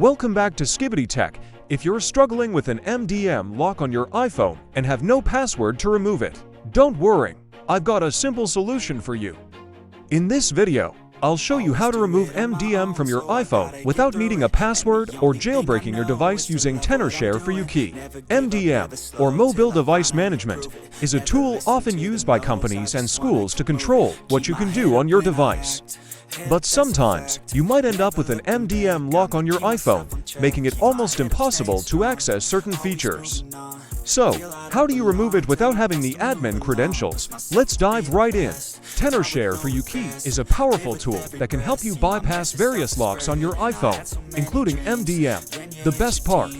Welcome back to SKIBIDI Tech. If you're struggling with an MDM lock on your iPhone and have no password to remove it, don't worry, I've got a simple solution for you. In this video, I'll show you how to remove MDM from your iPhone without needing a password or jailbreaking your device using tenorshare for YuKey. MDM, or Mobile Device Management, is a tool often used by companies and schools to control what you can do on your device. But sometimes, you might end up with an MDM lock on your iPhone, making it almost impossible to access certain features. So, how do you remove it without having the admin credentials? Let's dive right in. Tenorshare for YuKey is a powerful tool that can help you bypass various locks on your iPhone, including MDM. The best part,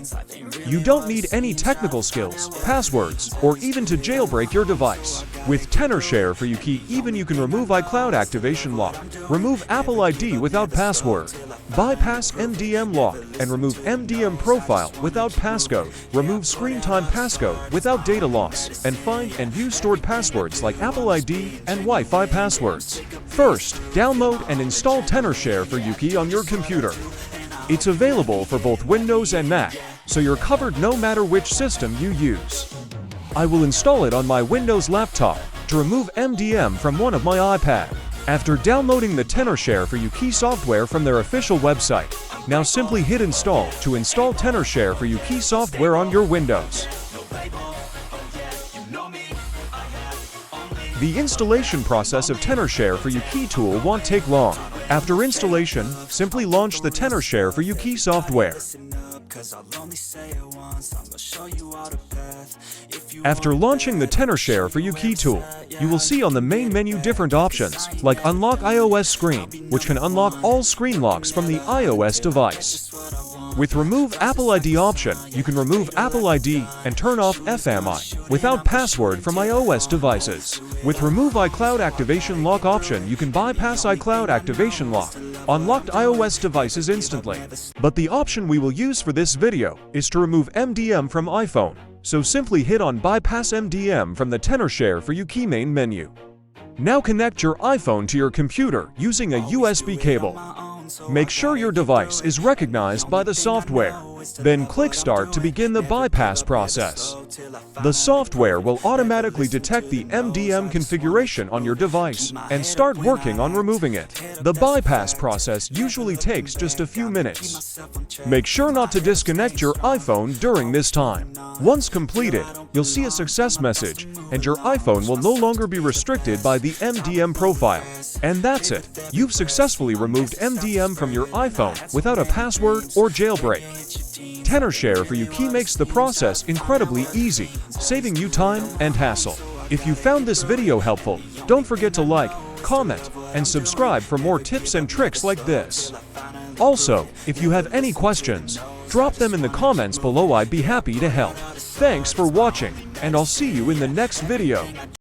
you don't need any technical skills, passwords, or even to jailbreak your device. With tenorshare for YuKey, even you can remove iCloud activation lock, remove Apple ID without password, bypass MDM lock, and remove MDM profile without passcode, remove screen time passcode without data loss, and find and view stored passwords like Apple ID and Wi-Fi passwords. First, download and install tenorshare for YuKey on your computer. It's available for both Windows and Mac, so you're covered no matter which system you use. I will install it on my Windows laptop to remove MDM from one of my iPad. After downloading the tenorshare for YuKey software from their official website, now simply hit install to install tenorshare for YuKey software on your Windows. The installation process of tenorshare for YuKey tool won't take long. After installation, simply launch the tenorshare for YuKey software. After launching the tenorshare for YuKey tool, you will see on the main menu different options, like Unlock iOS Screen, which can unlock all screen locks from the iOS device. With Remove Apple ID option, you can remove Apple ID and turn off FMI without password from iOS devices. With Remove iCloud Activation Lock option, you can bypass iCloud Activation Lock on locked iOS devices instantly. But the option we will use for this video is to remove MDM from iPhone, so simply hit on Bypass MDM from the tenorshare for YuKey main menu. Now connect your iPhone to your computer using a USB cable. Make sure your device is recognized by the software. Then click Start to begin the bypass process. The software will automatically detect the MDM configuration on your device and start working on removing it. The bypass process usually takes just a few minutes. Make sure not to disconnect your iPhone during this time. Once completed, you'll see a success message, and your iPhone will no longer be restricted by the MDM profile. And that's it. You've successfully removed MDM from your iPhone without a password or jailbreak. Tenorshare for YuKey makes the process incredibly easy, saving you time and hassle. If you found this video helpful, don't forget to like, comment, and subscribe for more tips and tricks like this. Also, if you have any questions, drop them in the comments below. I'd be happy to help. Thanks for watching, and I'll see you in the next video.